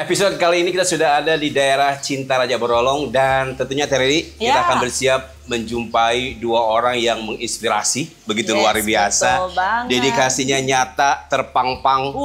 Episode kali ini kita sudah ada di daerah Cinta Raja Borolong dan tentunya Terry kita akan bersiap menjumpai dua orang yang menginspirasi begitu luar biasa. Dedikasinya nyata, terpang-pang,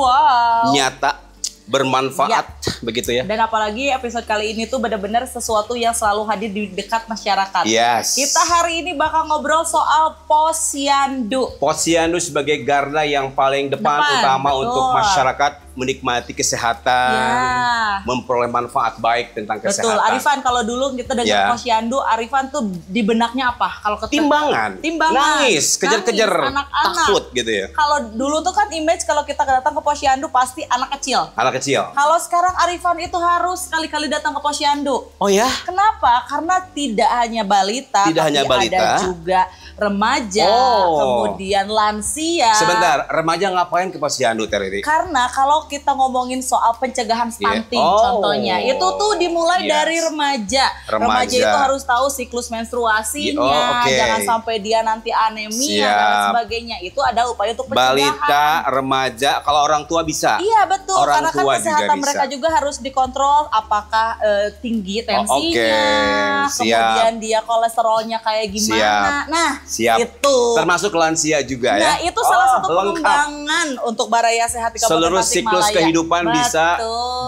nyata, bermanfaat begitu ya. Dan apalagi episode kali ini tuh benar-benar sesuatu yang selalu hadir di dekat masyarakat. Kita hari ini bakal ngobrol soal posyandu. Posyandu sebagai garda yang paling depan utama untuk masyarakat menikmati kesehatan, memperoleh manfaat baik tentang kesehatan. Betul, Arifan, kalau dulu kita dengar posyandu, Arifan tuh di benaknya apa? Kalau timbangan, nangis, kejar-kejar, takut gitu ya. Kalau dulu tuh kan image kalau kita datang ke posyandu pasti anak kecil. Anak kecil. Kalau sekarang Arifan itu harus sekali-kali datang ke posyandu. Oh ya? Kenapa? Karena tidak hanya balita, ada juga remaja, kemudian lansia. Sebentar, remaja ngapain ke posyandu, Terry? Karena kalau kita ngomongin soal pencegahan stunting contohnya, itu tuh dimulai dari remaja. Remaja itu harus tahu siklus menstruasinya, jangan sampai dia nanti anemia dan sebagainya. Itu ada upaya untuk pencegahan. Balita, remaja, kalau orang tua bisa. Iya betul, orang karena kan kesehatan mereka juga harus dikontrol, apakah tinggi tensinya, kemudian dia kolesterolnya kayak gimana. Nah, itu termasuk lansia juga ya. Nah, itu salah satu pengembangan untuk Baraya Sehat di Kabupaten seluruh siklus kehidupan bisa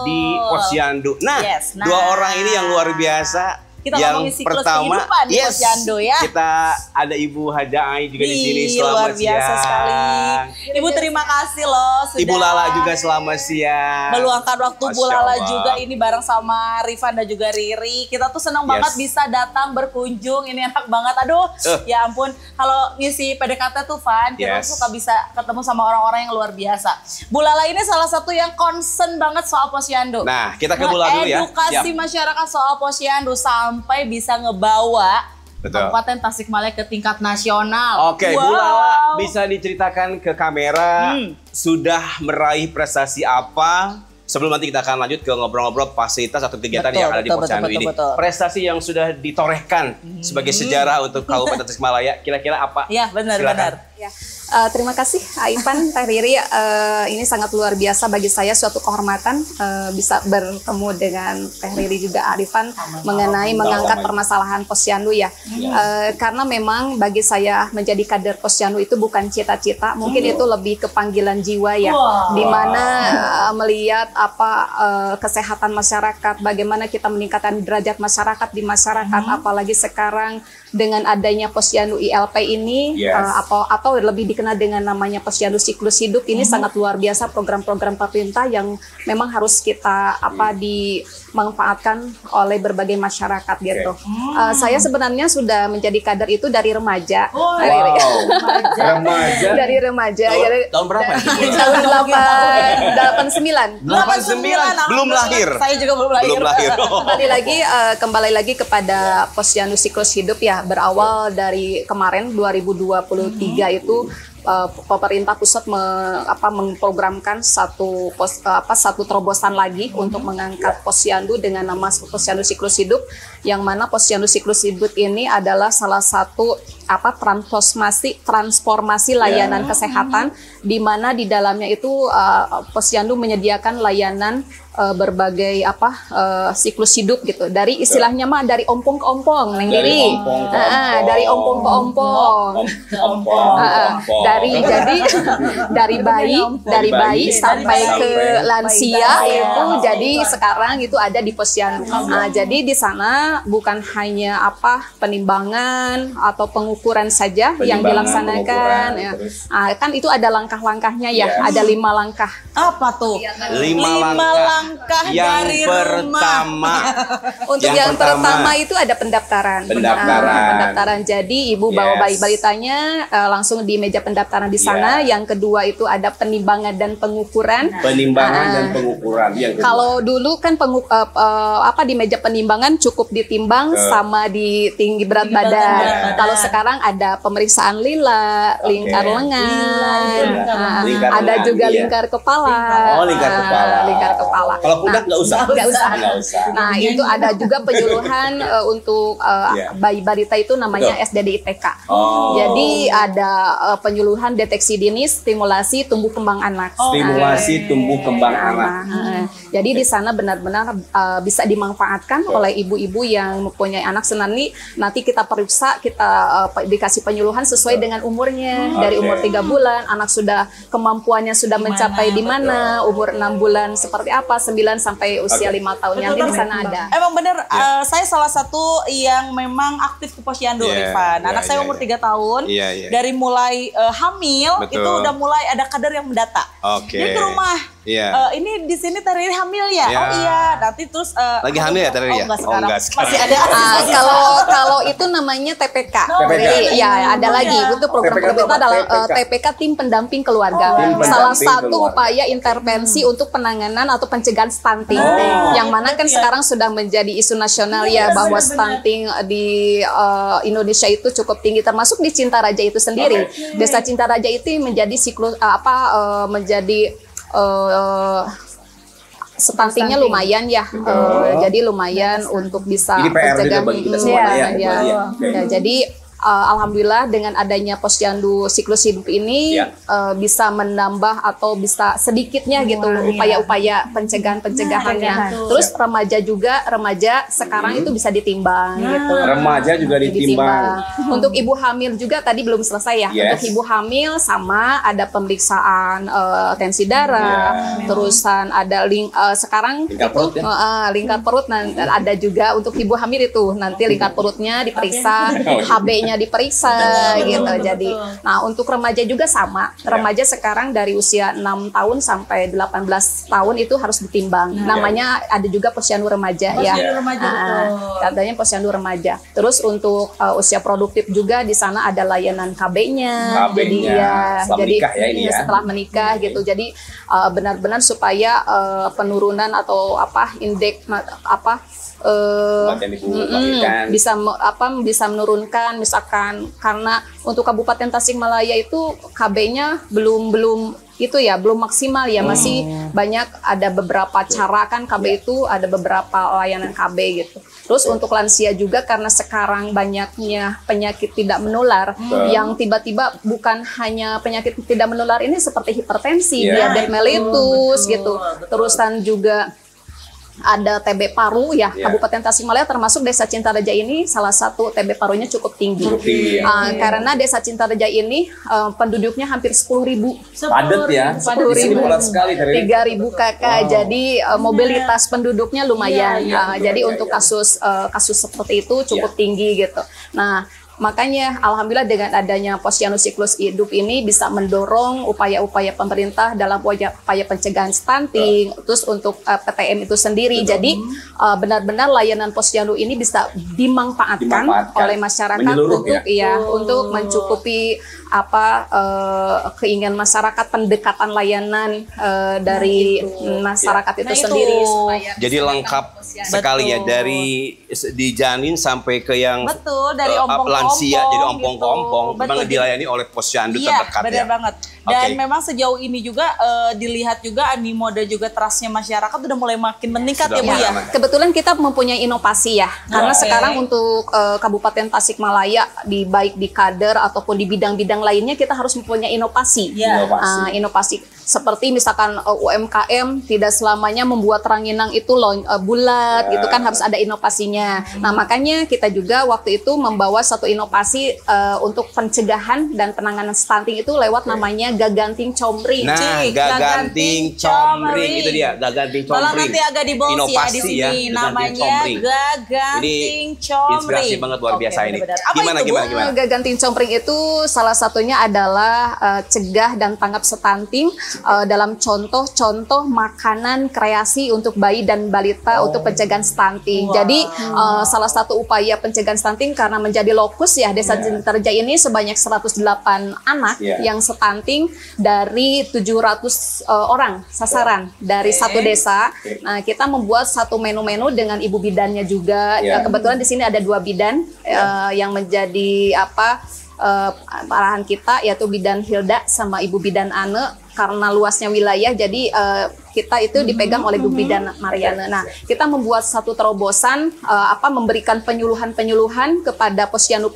di posyandu. Nah, dua orang ini yang luar biasa. Kita yang pertama, di posyandu ya. Kita ada Ibu Hadaai juga di sini. Selamat luar biasa siang. Sekali. Ibu terima kasih loh sudah. Ibu Lala juga selamat siang. Meluangkan waktu Bu Lala juga ini bareng sama Rifan dan juga Riri. Kita tuh senang banget bisa datang berkunjung. Ini enak banget. Aduh, ya ampun. Kalau ngisi PDKT tuh Van, kita suka bisa ketemu sama orang-orang yang luar biasa. Bu Lala ini salah satu yang concern banget soal posyandu. Nah, kita ke Bu Lala dulu ya. Edukasi masyarakat soal posyandu sampai bisa ngebawa Kabupaten Tasikmalaya ke tingkat nasional. Oke, Bu Lala bisa diceritakan ke kamera sudah meraih prestasi apa? Sebelum nanti kita akan lanjut ke ngobrol-ngobrol fasilitas atau kegiatan yang ada di posyandu ini. Prestasi yang sudah ditorehkan sebagai sejarah untuk Kabupaten Tasikmalaya, kira-kira apa? Ya, benar-benar. Ya. Terima kasih Aipan, Teh Riri. Ini sangat luar biasa bagi saya, suatu kehormatan bisa bertemu dengan Teh Riri juga Arifan mengenai mengangkat permasalahan posyandu ya. Karena memang bagi saya menjadi kader posyandu itu bukan cita-cita, mungkin itu lebih ke panggilan jiwa ya. Dimana melihat apa kesehatan masyarakat, bagaimana kita meningkatkan derajat masyarakat di masyarakat, apalagi sekarang dengan adanya posyandu ILP ini atau lebih dikenal dengan namanya posyandu siklus hidup ini sangat luar biasa program-program pemerintah yang memang harus kita dimanfaatkan oleh berbagai masyarakat gitu. Saya sebenarnya sudah menjadi kader itu dari remaja. Remaja. Dari remaja. Tahun berapa? Tahun 89. Belum lahir. Saya juga belum lahir. Kembali lagi kepada posyandu siklus hidup ya, berawal dari kemarin 2023 itu pemerintah pusat memprogramkan satu terobosan lagi untuk mengangkat posyandu dengan nama posyandu siklus hidup, yang mana posyandu siklus hidup ini adalah salah satu transformasi layanan kesehatan, di mana di dalamnya itu posyandu menyediakan layanan berbagai siklus hidup gitu, dari istilahnya mah dari ompong ke ompong, dari ompong ke ompong, dari bayi sampai ke lansia itu, jadi sekarang itu ada di posyandu. Jadi di sana bukan hanya penimbangan atau pengukuran saja yang dilaksanakan ya. Kan itu ada langkah-langkahnya ya, ada 5 langkah. Apa tuh? 5 langkah. Yang dari pertama. Untuk yang pertama itu ada pendaftaran. Pendaftaran. Jadi ibu bawa bayi balitanya langsung di meja pendaftaran di sana. Yang kedua itu ada penimbangan dan pengukuran. Kalau dulu kan di meja penimbangan cukup ditimbang sama di tinggi berat badan. Kalau sekarang ada pemeriksaan lila, lingkar lengan, ada juga lingkar kepala. Lingkar kepala. masalah. Kalau pudak nggak usah. Nggak usah. Nggak usah. Nah itu ada juga penyuluhan untuk bayi balita itu namanya SDDITK. Jadi ada penyuluhan deteksi dini, stimulasi tumbuh kembang anak. Stimulasi tumbuh kembang anak. Jadi di sana benar-benar bisa dimanfaatkan oleh ibu-ibu yang mempunyai anak. Nanti kita periksa, kita dikasih penyuluhan sesuai dengan umurnya. Dari umur 3 bulan, anak sudah kemampuannya sudah mencapai di mana, umur 6 bulan seperti apa, 9 sampai usia 5 tahun. Nanti di sana ada. Emang bener, saya salah satu yang memang aktif ke Posyandu, Rifan. Anak saya umur 3 tahun, dari mulai hamil itu udah mulai ada kader yang mendata. Dia ke rumah. Ini di sini Teh Riri hamil ya? Oh iya, nanti terus lagi hamil ya Teh Riri ya? Enggak sekarang. Masih ada. Kalau itu namanya TPK. Ya, ada lagi. Itu program itu adalah TPK, tim pendamping keluarga. Salah satu upaya intervensi untuk penanganan atau pencegahan stunting. Yang mana kan sekarang sudah menjadi isu nasional ya, bahwa stunting di Indonesia itu cukup tinggi, termasuk di Cintaraja itu sendiri. Desa Cintaraja itu menjadi siklus menjadi stuntingnya lumayan ya, jadi lumayan untuk bisa pencegahan. Jadi alhamdulillah dengan adanya Posyandu Siklus Hidup ini bisa menambah atau bisa sedikitnya gitu upaya-upaya pencegahannya. Terus remaja sekarang itu bisa ditimbang gitu. Remaja juga ditimbang. Untuk ibu hamil juga tadi belum selesai ya. Untuk ibu hamil sama ada pemeriksaan tensi darah, terusan ada sekarang lingkar perut nanti ada juga untuk ibu hamil itu nanti lingkar perutnya diperiksa, HB-nya diperiksa gitu. Jadi nah untuk remaja juga sama. Remaja sekarang dari usia 6 tahun sampai 18 tahun itu harus ditimbang. Namanya ada juga Posyandu Remaja ya. Katanya Posyandu Remaja. Terus untuk usia produktif juga di sana ada layanan KB-nya. Jadi setelah menikah gitu. Jadi benar-benar supaya penurunan atau indeks bisa menurunkan, misalkan karena untuk Kabupaten Tasikmalaya itu KB-nya belum maksimal ya, masih banyak, ada beberapa cara kan KB itu ada beberapa layanan KB gitu. Terus untuk lansia juga karena sekarang banyaknya penyakit tidak menular yang tiba-tiba bukan hanya penyakit tidak menular ini seperti hipertensi, diabetes mellitus gitu. Terusan juga ada TB paru ya, Kabupaten Tasikmalaya termasuk Desa Cintaraja ini salah satu TB parunya cukup tinggi. Karena Desa Cintaraja ini penduduknya hampir 10.000. Padat ya. 10.000. 3.000 kakak. Jadi mobilitas penduduknya lumayan. Jadi untuk kasus seperti itu cukup tinggi gitu. Nah, makanya alhamdulillah dengan adanya Posyandu Siklus Hidup ini bisa mendorong upaya-upaya pemerintah dalam upaya pencegahan stunting, terus untuk PTM itu sendiri. Jadi benar-benar layanan Posyandu ini bisa dimanfaatkan oleh masyarakat untuk mencukupi keinginan masyarakat, pendekatan layanan dari masyarakat itu sendiri. Jadi lengkap sekali ya, dari dijanin sampai ke yang dari lansia jadi ompong-ompong memang dilayani oleh Posyandu terdekat. Benar banget. Dan memang sejauh ini juga dilihat juga animo dan juga trustnya masyarakat udah mulai makin meningkat ya Bu ya. Kebetulan kita mempunyai inovasi ya, karena sekarang untuk Kabupaten Tasikmalaya baik di kader ataupun di bidang-bidang lainnya kita harus mempunyai inovasi. Inovasi seperti misalkan UMKM tidak selamanya membuat ranginang itu bulat gitu kan, harus ada inovasinya. Nah makanya kita juga waktu itu membawa satu inovasi untuk pencegahan dan penanganan stunting itu lewat namanya Gaganting Comring. Nah, Gaganting Comring itu dia, Gaganting Comring. Kalau nanti agak di bawah ya di sini namanya Gaganting Comring. Inspirasi banget luar biasa ini. Gimana? Gaganting Comring itu salah satunya adalah cegah dan tanggap stunting dalam contoh-contoh makanan kreasi untuk bayi dan balita untuk pencegahan stunting. Jadi salah satu upaya pencegahan stunting karena menjadi lokus ya Desa Cintaraja ini sebanyak 108 anak yang stunting dari 700 orang sasaran dari satu desa. Nah, kita membuat satu menu-menu dengan ibu bidannya juga. Kebetulan di sini ada 2 bidan yang menjadi arahan kita, yaitu bidan Hilda sama ibu bidan Ane. Karena luasnya wilayah, jadi kita itu dipegang oleh Bu Bidan Mariana. Nah, kita membuat satu terobosan memberikan penyuluhan kepada posyandu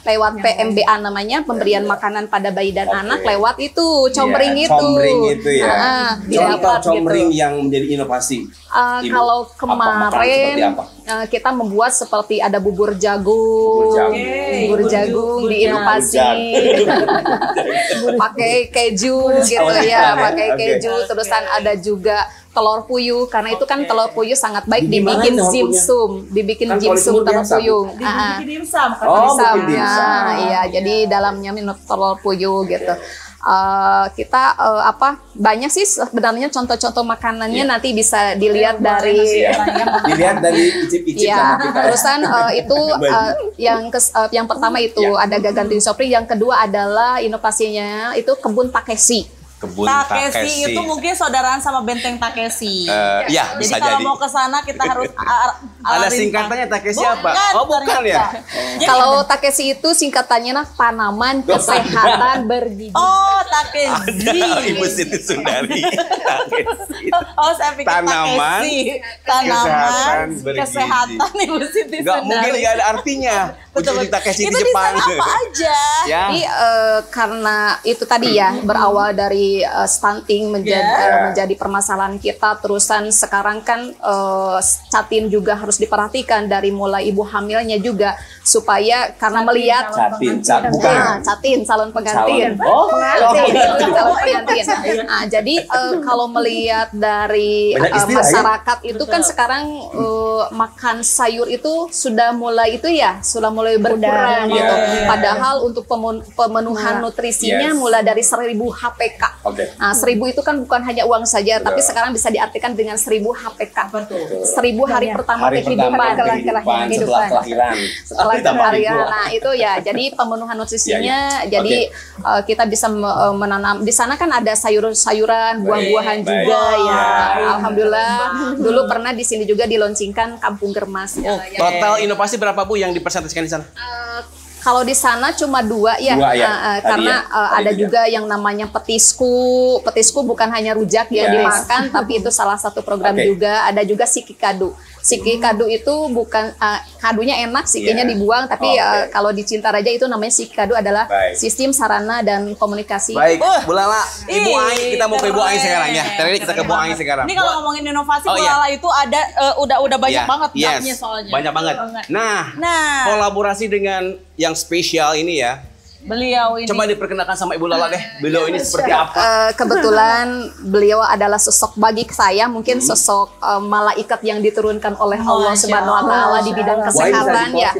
lewat PMBA namanya, pemberian makanan pada bayi dan anak lewat itu combring itu. Combring itu ya. Contoh combring gitu. yang menjadi inovasi. Kalau kemarin kita membuat seperti ada bubur jagung diinovasi pakai keju gitu ya, pakai keju. Terusan ada juga telur puyuh, karena itu kan telur puyuh sangat baik dibikin dimsum, telur puyuh. Dibikin dimsum, iya, jadi dalamnya minum telur puyuh gitu. Kita banyak sih sebenarnya contoh-contoh makanannya nanti bisa dilihat dari icip-icip sama kita. Terusan itu yang pertama itu ada Gaganti Sopri, yang kedua adalah inovasinya itu kebun Takeshi. Takeshi itu mungkin saudaraan sama Benteng Takeshi. Ya, jadi kalau mau ke sana kita harus ada singkatannya Takeshi apa? Oh, bukan ya. Kalau Takeshi itu singkatannya tanaman kesehatan bergizi. Oh, Takeshi. Ada Ibu Siti Sundari. Oh, saya pikir tanaman kesehatan Ibu Siti Sundari. Enggak mungkin enggak ada artinya. Betul. Takeshi di Jepang. Itu apa aja? Ya. Jadi karena itu tadi ya berawal dari stunting menjadi permasalahan kita. Terusan sekarang kan catin juga harus diperhatikan dari mulai ibu hamilnya juga, supaya karena melihat catin calon pengantin. Calon pengantin. Nah, jadi kalau melihat dari masyarakat itu kan sekarang makan sayur itu sudah mulai berkurang gitu. Padahal untuk pemenuhan nutrisinya mulai dari 1000 HPK. Nah, 1000 itu kan bukan hanya uang saja, tapi sekarang bisa diartikan dengan 1000 HPK. 1000 hari pertama kehidupan. Setelah kelahiran. Nah, itu ya. Jadi pemenuhan nutrisinya. Jadi kita bisa menanam. Di sana kan ada sayur-sayuran, buah-buahan juga ya. Alhamdulillah. Dulu pernah di sini juga diloncinkan Kampung Germas. Total inovasi berapa Bu yang dipresentasikan di sana? Kalau di sana cuma 2 ya, karena ada juga yang namanya petisku. Petisku bukan hanya rujak yang dimakan, tapi itu salah satu program juga. Ada juga siki kadu. Siki kadu itu bukan kadunya enak, sikinya dibuang, tapi kalau di Cintaraja itu namanya siki kadu adalah sistem sarana dan komunikasi. Baik, Bu Lala, Ibu Ai, kita mau ke Ibu Ai sekarang ya. Tadi kita ke Bu Ai sekarang. Ini kalau ngomongin inovasi, Bu Lala itu ada udah banyak banget dapnya soalnya. Banyak banget. Nah, kolaborasi dengan yang spesial ini ya. Beliau ini. Coba diperkenalkan sama Ibu Lala deh. Beliau ini seperti apa? Kebetulan beliau adalah sosok bagi saya mungkin sosok malaikat yang diturunkan oleh Allah Subhanahu wa taala di bidang kesehatan ya.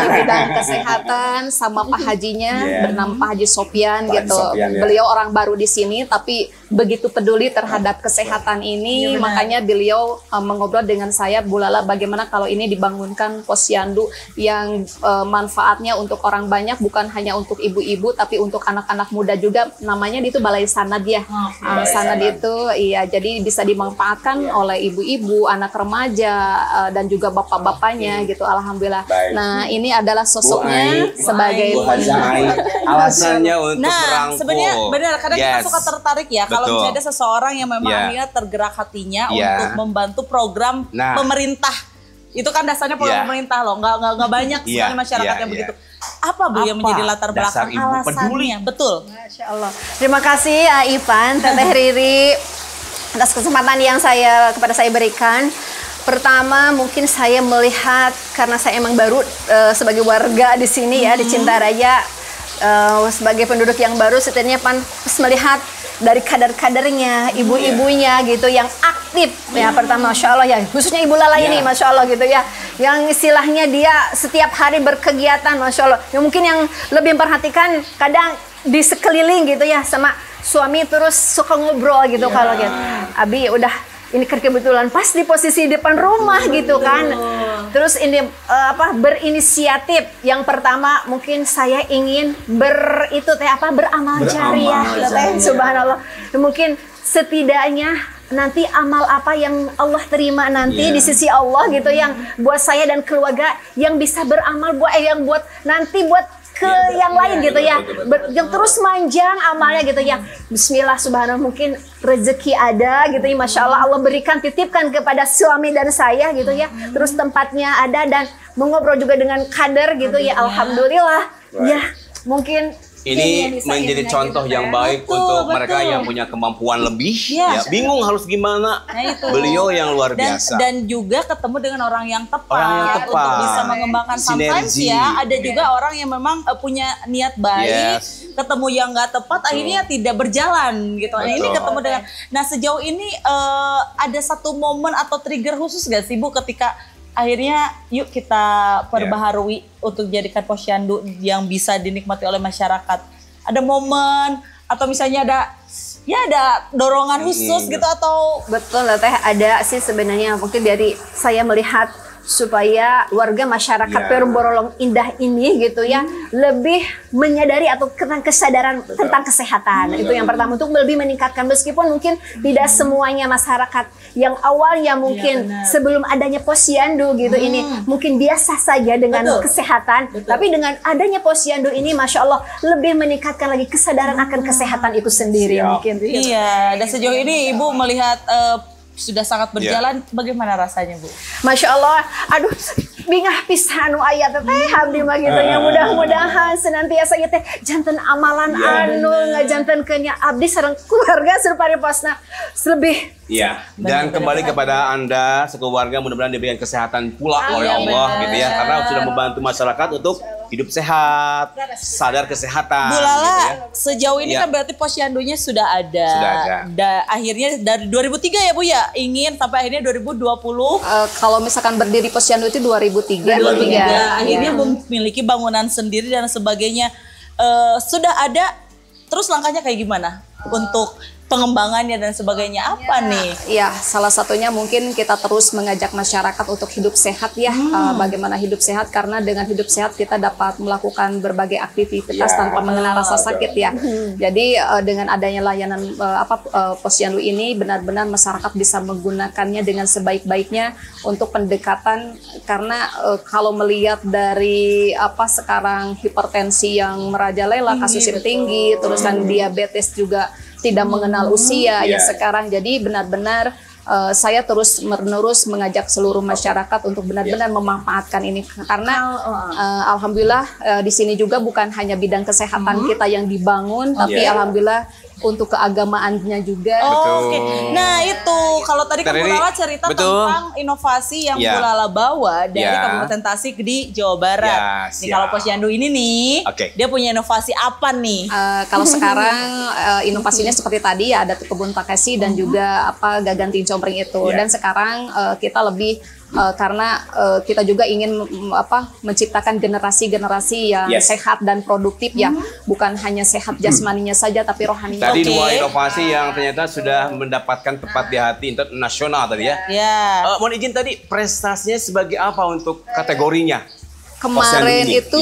Di bidang kesehatan sama Pak Hajinya bernama Pak Haji Sopyan gitu. Beliau orang baru di sini tapi begitu peduli terhadap kesehatan ini, makanya beliau mengobrol dengan saya, Bu Lala, bagaimana kalau ini dibangunkan posyandu yang manfaatnya untuk orang banyak, bukan hanya untuk ibu-ibu tapi untuk anak-anak muda juga. Namanya itu Balai Sanad ya. Sanad itu iya, jadi bisa dimanfaatkan oleh ibu-ibu, anak remaja dan juga bapak-bapaknya gitu. Alhamdulillah. Nah, ini adalah sosoknya sebagai alasannya untuk merangkul. Sebenarnya benar, kadang kita suka tertarik ya kalau misalnya ada seseorang yang memang akhirnya tergerak hatinya untuk membantu program pemerintah. Itu kan dasarnya program pemerintah loh, nggak banyak sekali masyarakat yang begitu. Apa Bu yang menjadi latar belakang alasannya? Betul. Masya Allah. Terima kasih Ipan, Teteh Riri atas kesempatan yang kepada saya berikan. Pertama mungkin saya melihat karena saya emang baru sebagai warga di sini ya di Cintaraja, sebagai penduduk yang baru, setidaknya pas melihat dari kader-kadernya, ibu-ibunya gitu yang aktif ya. Pertama Masya Allah ya, khususnya Ibu Lala ini Masya Allah gitu ya, yang istilahnya dia setiap hari berkegiatan Masya Allah. Yang mungkin yang lebih memperhatikan kadang di sekeliling gitu ya, sama suami terus suka ngobrol gitu kalau gitu. Abi udah ini kebetulan pas di posisi depan rumah gitu kan. Terus ini berinisiatif. Yang pertama mungkin saya ingin beramal jariah. Subhanallah. Mungkin setidaknya nanti amal apa yang Allah terima nanti di sisi Allah gitu, yang buat saya dan keluarga yang bisa beramal buat nanti buat ke yang lain gitu ya. Yang terus manjang amalnya gitu ya. Bismillah subhanallah, mungkin rezeki ada gitu ya. Masya Allah, Allah berikan, titipkan kepada suami dan saya gitu ya. Terus tempatnya ada dan mengobrol juga dengan kader gitu ya. Alhamdulillah. Ya, mungkin ini menjadi contoh yang baik untuk mereka yang punya kemampuan lebih, ya, bingung harus gimana. Beliau yang luar biasa. Dan juga ketemu dengan orang yang tepat, untuk bisa mengembangkan. Sometimes ya, ada juga orang yang memang punya niat baik, ketemu yang nggak tepat, akhirnya tidak berjalan gitu. Nah, ini ketemu dengan. Nah, sejauh ini ada satu momen atau trigger khusus nggak sih Bu ketika akhirnya yuk kita perbaharui untuk jadikan posyandu yang bisa dinikmati oleh masyarakat. Ada momen atau misalnya ada dorongan khusus gitu atau? Betul lah Teh, ada sih sebenarnya. Mungkin dari saya melihat supaya warga masyarakat Perum Borolong Indah ini gitu ya lebih menyadari atau tentang kesadaran tentang kesehatan. Itu yang pertama, untuk lebih meningkatkan, meskipun mungkin tidak semuanya masyarakat yang awalnya mungkin sebelum adanya posyandu gitu ini mungkin biasa saja dengan kesehatan, tapi dengan adanya posyandu ini Masya Allah lebih meningkatkan lagi kesadaran akan kesehatan itu sendiri mungkin. Iya, dan sejauh ini Ibu melihat sudah sangat berjalan, bagaimana rasanya Bu? Masya Allah, aduh bingah pisan ayat teh abdi mah gitu ya. Mudah-mudahan senantiasa ieu teh janten amalan anu ngajantenkeun nya abdi sareng keluarga sareparipasna lebih. Iya, dan kembali kepada Anda sekeluarga, mudah-mudahan diberikan kesehatan pula oleh Allah gitu ya, karena sudah membantu masyarakat untuk hidup sehat, sadar kesehatan. Bu Lala, gitu ya. sejauh ini kan berarti posyandunya sudah ada. Sudah ada. Akhirnya dari 2003 ya Bu ya, ingin sampai akhirnya 2020. Kalau misalkan berdiri posyandu itu 2003. Akhirnya memiliki bangunan sendiri dan sebagainya. Sudah ada, terus langkahnya kayak gimana untuk pengembangannya dan sebagainya apa nih? Ya, salah satunya mungkin kita terus mengajak masyarakat untuk hidup sehat ya. Bagaimana hidup sehat, karena dengan hidup sehat kita dapat melakukan berbagai aktivitas tanpa mengenal rasa sakit ya. Jadi dengan adanya layanan posyandu ini, benar-benar masyarakat bisa menggunakannya dengan sebaik-baiknya untuk pendekatan, karena kalau melihat dari sekarang hipertensi yang merajalela, kasus yang tinggi, terus kan diabetes juga tidak mengenal usia ya sekarang. Jadi benar-benar saya terus-menerus mengajak seluruh masyarakat untuk benar-benar memanfaatkan ini, karena alhamdulillah di sini juga bukan hanya bidang kesehatan kita yang dibangun, tapi alhamdulillah untuk keagamaannya juga. Oke. Nah itu kalau tadi kan Bu Lala cerita tentang inovasi yang Bu Lala bawa dari Kabupaten Tasik di Jawa Barat. Nih kalau posyandu ini nih, dia punya inovasi apa nih? Kalau sekarang inovasinya seperti tadi ya, ada kebun takesi dan juga gaganting compring itu. Dan sekarang kita lebih karena kita juga ingin menciptakan generasi-generasi yang sehat dan produktif ya, bukan hanya sehat jasmaninya saja tapi rohaninya. Tadi dua inovasi yang ternyata sudah mendapatkan tempat di hati internasional tadi ya. Mohon izin tadi, prestasinya sebagai apa untuk kategorinya? Kemarin itu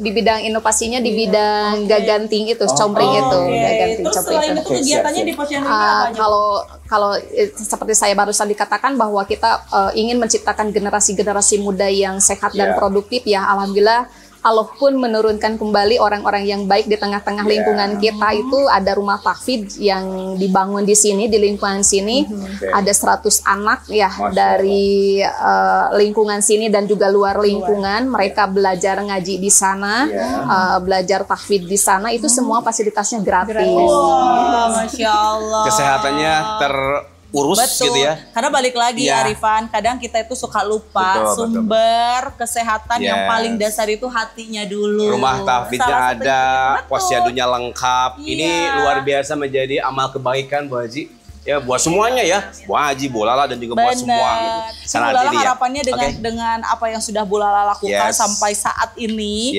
di bidang inovasinya di bidang gaganting itu, compring itu, gaganting terus compring selain itu kegiatannya di posyandu apa aja? Kalau seperti saya barusan dikatakan bahwa kita ingin menciptakan generasi-generasi muda yang sehat dan produktif ya, alhamdulillah Allah pun menurunkan kembali orang-orang yang baik di tengah-tengah lingkungan kita. Itu ada rumah tahfidz yang dibangun di sini, di lingkungan sini. Ada 100 anak ya dari lingkungan sini dan juga luar lingkungan. Mereka belajar ngaji di sana, belajar tahfidz di sana. Itu semua fasilitasnya gratis. Masya Allah. Kesehatannya urus gitu ya. Karena balik lagi Arifan, kadang kita itu suka lupa sumber kesehatan yang paling dasar itu hatinya dulu. Rumah tahfidznya ada, posyandunya lengkap. Ini luar biasa menjadi amal kebaikan Bu Haji. Ya buat semuanya ya, Bu Haji, Bu Lala dan juga buat semua. Bu Lala harapannya dengan apa yang sudah Bu Lala lakukan sampai saat ini.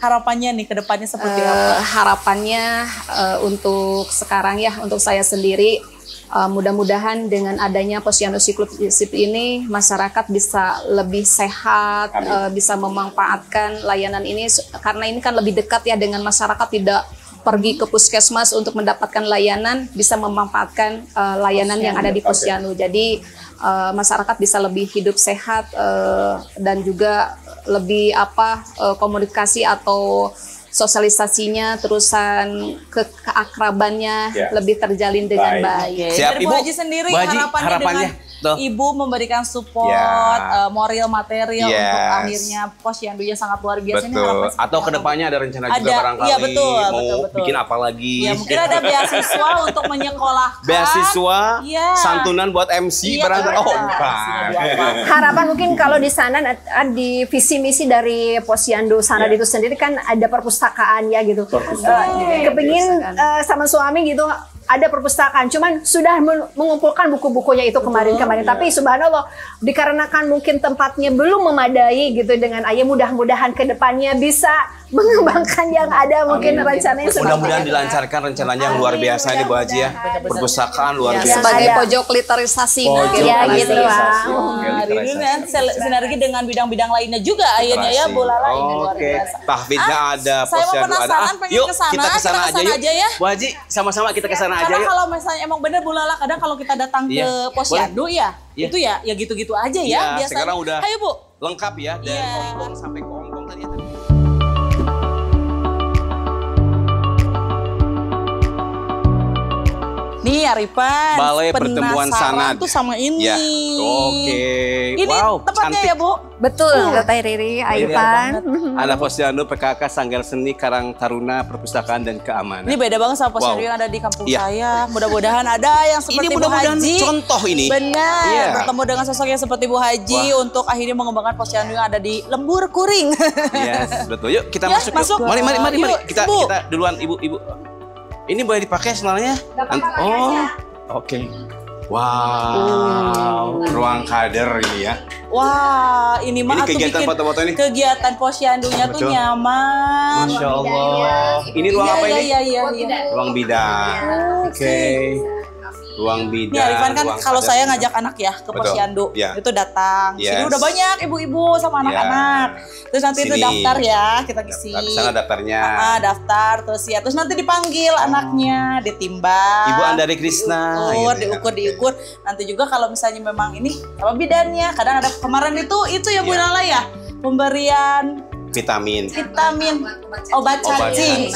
Harapannya nih ke depannya seperti apa? Harapannya untuk sekarang ya, untuk saya sendiri, mudah-mudahan dengan adanya posyandu inklusif ini masyarakat bisa lebih sehat, bisa memanfaatkan layanan ini, karena ini kan lebih dekat ya dengan masyarakat, tidak pergi ke puskesmas untuk mendapatkan layanan bisa memanfaatkan layanan yang ada di Posyandu. Jadi masyarakat bisa lebih hidup sehat dan juga lebih komunikasi atau sosialisasinya, terusan keakrabannya lebih terjalin dengan baik. Siap, Dari Ibu. Bu Haji sendiri Bu Haji, harapannya dengan Ibu memberikan support moral material untuk akhirnya Posyandunya sangat luar biasa. Ini harapan atau kedepannya ada rencana juga barangkali mau bikin apa lagi? Ya, mungkin ada beasiswa untuk menyekolahkan. Beasiswa, santunan buat MC barangkali. Harapan mungkin kalau di sana di visi misi dari Posyandu sana itu sendiri kan ada perpustakaan ya gitu. Kepingin sama suami gitu ada perpustakaan, cuman sudah mengumpulkan buku-bukunya itu kemarin-kemarin. Tapi subhanallah, dikarenakan mungkin tempatnya belum memadai gitu dengan ayah, mudah-mudahan ke depannya bisa mengembangkan yang ada mungkin rencananya. Mudah-mudahan dilancarkan rencananya yang luar biasa ini Bu Haji ya. Perpustakaan luar biasa. Sebagai pojok literasi mungkin. Ya gitu. Ini sinergi dengan bidang-bidang lainnya juga akhirnya ya Bu Lala ini luar biasa. Tahfidnya ada, Saya mau penasaran pengen kesana. Kita kesana aja yuk. Ya. Bu Haji, sama-sama kita kesana aja Karena yuk. kalau misalnya emang bener Bu Lala, kadang kalau kita datang ke Posyandu itu ya gitu-gitu aja ya biasanya. Sekarang udah Ayo Bu. lengkap ya dari Hongkong sampai Hongkong tadi. Nih Arifan, Balai Pertemuan Sanad tuh sama ini. Ya. Oke. Ini wow, tempatnya cantik. ya Bu? Betul, Teh Riri, Aipan. Anak Posyandu PKK Sanggar Seni Karang Taruna Perpustakaan dan Keamanan. Ini beda banget sama Posyandu yang ada di kampung saya. Mudah-mudahan ada yang seperti Bu Haji. Contoh ini. Benar, bertemu dengan sosok yang seperti Bu Haji untuk akhirnya mengembangkan Posyandu yang ada di Lembur Kuring. Yes, betul. Yuk kita masuk. Yuk. Mari. Kita duluan Ibu. Ini boleh dipakai sebenarnya? Oke. Wow, ruang kader ini ya. Wah, ini mah kegiatan foto-foto ini. Kegiatan Posyandunya tuh nyaman. Masya Allah. Ini ruang apa ini? Iya. Ruang bidang. Oke. Ruang bidang. Nih Arifan kan kalau saya ngajak anak ya ke Posyandu, itu datang. Sini udah banyak ibu-ibu sama anak-anak. Terus nanti itu daftar ya, kita isi. Di sana daftarnya. Daftar terus nanti dipanggil anaknya, ditimbang. Ibu Andari Krisna. Diukur. Nanti juga kalau misalnya memang ini apa bidannya, kadang ada kemarin itu ya Bu Lala ya, pemberian vitamin obat cacing.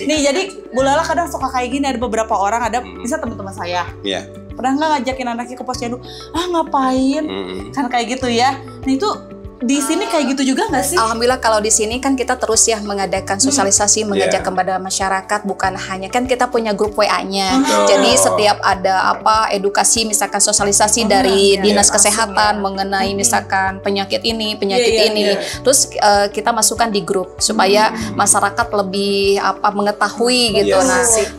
Nih jadi Bu Lala kadang suka kayak gini, ada beberapa orang, ada bisa teman-teman saya. Iya. Pernah nggak ngajakin anaknya ke Posyandu? Ngapain? Kan kayak gitu ya. Nah itu di sini kayak gitu juga nggak sih? Alhamdulillah kalau di sini kan kita terus ya mengadakan sosialisasi, mengajak kepada masyarakat, bukan hanya kan kita punya grup WA-nya. Jadi setiap ada edukasi misalkan sosialisasi dari Dinas Kesehatan mengenai misalkan penyakit ini. Terus kita masukkan di grup supaya masyarakat lebih mengetahui gitu.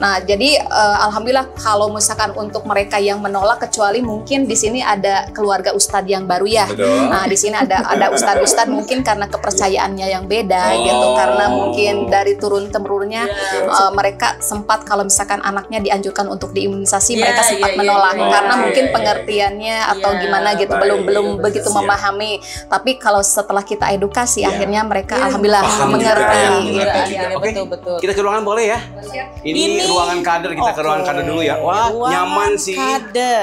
Nah, jadi alhamdulillah kalau misalkan untuk mereka yang menolak, kecuali mungkin di sini ada keluarga ustadz yang baru ya. Nah, di sini ada ustadz mungkin karena kepercayaannya yang beda gitu, karena mungkin dari turun-temurunnya mereka sempat kalau misalkan anaknya dianjurkan untuk diimunisasi, mereka sempat menolak karena mungkin pengertiannya atau gimana gitu, belum begitu memahami. Tapi kalau setelah kita edukasi akhirnya mereka alhamdulillah mengerti. Betul. Kita ke ruangan boleh ya? Ini ruangan kader, kita ke ruangan kader dulu ya. Wah, nyaman sih.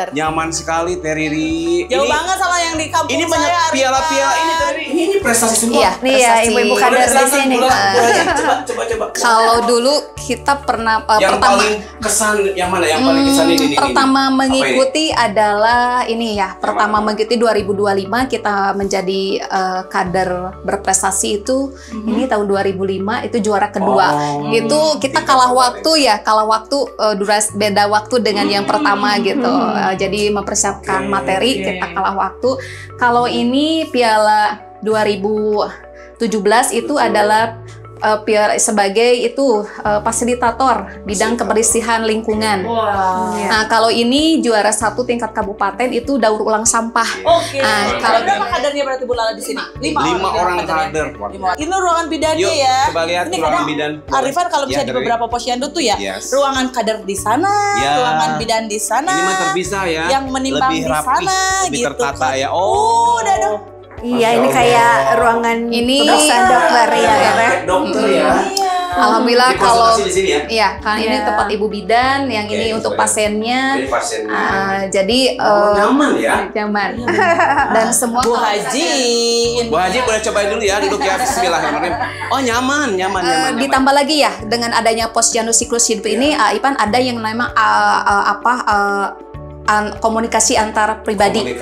Nyaman sekali Teh Riri. Jauh banyak sama yang di kampung saya. Ini banyak piala-piala ini. Ini prestasi semua. Iya, nih ya ibu-ibu kader di sini. Coba. Kalau dulu kita pernah yang pertama paling kesan yang mana? Yang paling kesan ini. Pertama mengikuti adalah ini ya. Pertama mengikuti 2025 kita menjadi kader berprestasi itu. Ini tahun 2005 itu juara kedua. Itu kita kalah waktu beda waktu dengan yang pertama gitu. Jadi mempersiapkan materi kita kalah waktu. Kalau ini piala 2017 itu adalah sebagai fasilitator bidang kebersihan lingkungan. Nah, kalau ini juara 1 tingkat kabupaten itu daur ulang sampah. Kalau berapa kadernya berarti Bu Lala di sini? 5 orang kader. Ini ruangan bidannya ya. Coba lihat ini ruangan bidan. Arifan kalau bisa di beberapa Posyandu tuh ya, ruangan kader di sana, ruangan bidan di sana. Ini mah terpisah ya. Yang menimbang lebih di sana lebih gitu. tertata ya. Iya, ini kayak ruangan ini pemeriksaan dokter ya. Dokter ya. Alhamdulillah kalau di sini ya. Iya, kan ini tempat ibu bidan, yang ini untuk pasiennya. Ini pasiennya. Jadi nyaman ya. nyaman. Dan semua Bu Haji. Bu Haji boleh cobain dulu ya, duduk ya. Bismillahirrahmanirrahim. Oh nyaman. Ditambah lagi ya dengan adanya posyandu siklus hidup ini, Ipan ada yang memang komunikasi antar pribadi.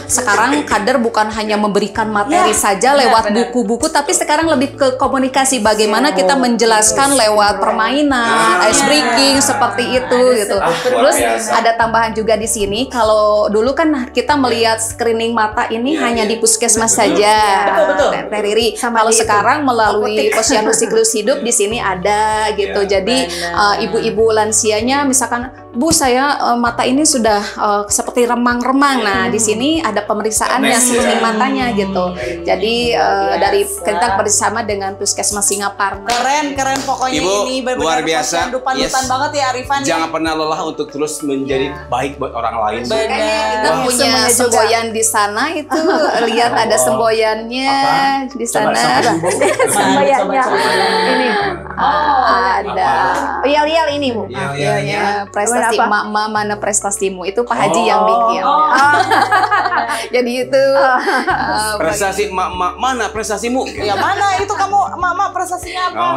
Sekarang kader bukan hanya memberikan materi saja lewat buku-buku, tapi sekarang lebih ke komunikasi, bagaimana kita menjelaskan lewat permainan, ice breaking seperti itu gitu. Terus ada tambahan juga di sini, kalau dulu kan kita melihat screening mata ini hanya di puskesmas saja. Teh Riri. Kalau sekarang melalui posyandu siklus hidup di sini ada gitu. Jadi ibu-ibu lansianya misalkan, Bu, saya mata ini sudah seperti remang-remang. Nah, di sini ada pemeriksaannya screening matanya gitu. Jadi dari kita bersama dengan Puskesmas Singaparna. Keren pokoknya Ibu, ini benar-benar luar biasa. panutan banget ya Arifan. Jangan pernah lelah untuk terus menjadi baik buat orang lain. Kita punya semboyan di sana itu, lihat ada semboyannya di sana. Semboyannya ini. Ada. Yel ini, Bu. Prestasi emak-emak, mana prestasimu? Itu Pak Haji yang bikin. Jadi itu prestasi emak-emak, mana prestasimu? Ya mana itu kamu emak-emak prestasinya apa?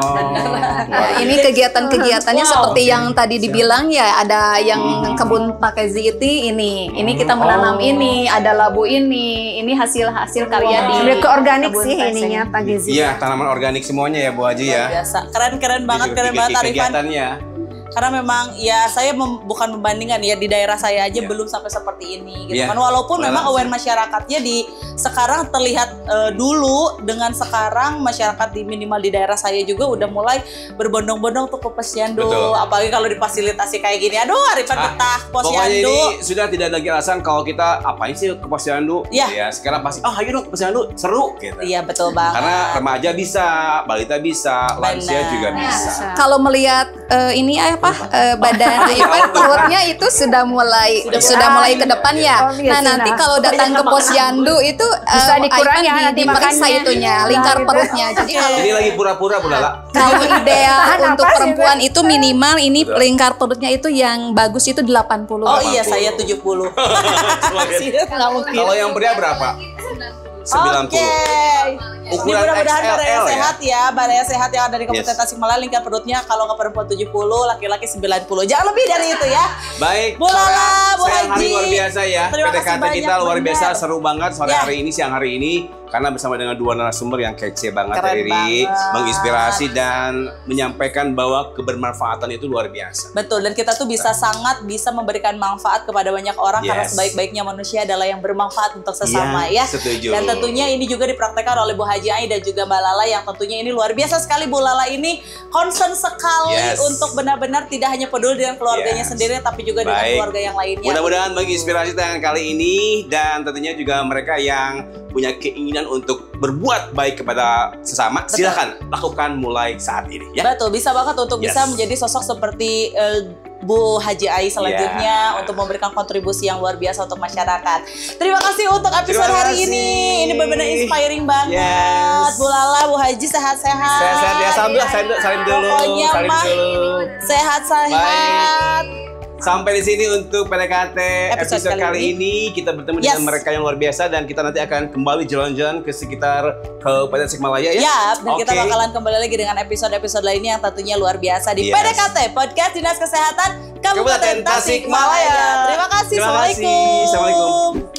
Ini kegiatan-kegiatannya seperti yang tadi dibilang ya, ada yang kebun pakai ziti ini kita menanam ini, ada labu ini hasil karya di Lebih ke organik sih ininya Pak Gizi. Iya, tanaman organik semuanya ya Bu Haji ya. Biasa. Keren banget Arifan. Kegiatannya. Karena memang ya saya bukan membandingkan ya, di daerah saya aja belum sampai seperti ini gitu kan, walaupun memang aware masyarakatnya di sekarang terlihat dulu dengan sekarang masyarakat minimal di daerah saya juga udah mulai berbondong-bondong tuh ke posyandu, apalagi kalau difasilitasi kayak gini. Aduh Arifan betah posyandu. Pokoknya ini sudah tidak lagi alasan kalau kita apain sih ke posyandu. Ya sekarang pasti ayo dong ke posyandu, seru gitu. Iya betul banget. Karena remaja bisa, balita bisa, lansia juga bisa. Kalau melihat ini badan perutnya itu sudah mulai ke depan ya. Nah, nanti kalau datang ke posyandu itu bisa dikurangi ya, diperiksa itunya, lingkar perutnya. Jadi ini lagi pura-pura Bu Lala. Kalau ideal untuk perempuan itu minimal ini lingkar perutnya itu yang bagus itu 80. Oh iya, saya 70. Kalau yang pria berapa? 90. Ukuran mudah-mudahan Balai XXL Sehat ya, Balai Sehat yang ada di Kabupaten Tasikmalaya, lingkar perutnya kalau ke perempuan 70, laki-laki 90. Jangan lebih dari itu ya. Baik, Bu Lala, Bu siang hari Haji. luar biasa ya. Terima kasih PDKT banyak, kita luar biasa, benar. seru banget sore hari ini, siang hari ini. Karena bersama dengan dua narasumber yang kece banget, Keren Riri, banget. menginspirasi dan menyampaikan bahwa kebermanfaatan itu luar biasa. Betul, dan kita tuh sangat bisa memberikan manfaat kepada banyak orang karena sebaik-baiknya manusia adalah yang bermanfaat untuk sesama ya. Setuju. Dan tentunya ini juga dipraktekkan oleh Bu Haji Ai dan juga Mbak Lala yang tentunya ini luar biasa sekali. Bu Lala ini concern sekali untuk benar-benar tidak hanya peduli dengan keluarganya sendiri tapi juga dengan keluarga yang lainnya. Mudah-mudahan menginspirasi dengan kali ini dan tentunya juga mereka yang punya keinginan untuk berbuat baik kepada sesama, silakan lakukan mulai saat ini ya. Betul, bisa banget untuk bisa menjadi sosok seperti Bu Haji Ai selanjutnya untuk memberikan kontribusi yang luar biasa untuk masyarakat. Terima kasih untuk episode hari ini. Ini benar-benar inspiring banget. Bu Lala, Bu Haji sehat-sehat. Sehat-sehat ya, salim dulu. Pokoknya mah sehat-sehat. Sampai di sini untuk PDKT episode kali ini. Kita bertemu dengan mereka yang luar biasa dan kita nanti akan kembali jalan-jalan ke sekitar Kabupaten Tasikmalaya ya. Ya, dan kita bakalan kembali lagi dengan episode-episode lainnya yang tentunya luar biasa di PDKT Podcast Dinas Kesehatan Kabupaten Tasikmalaya. Terima kasih. Assalamualaikum.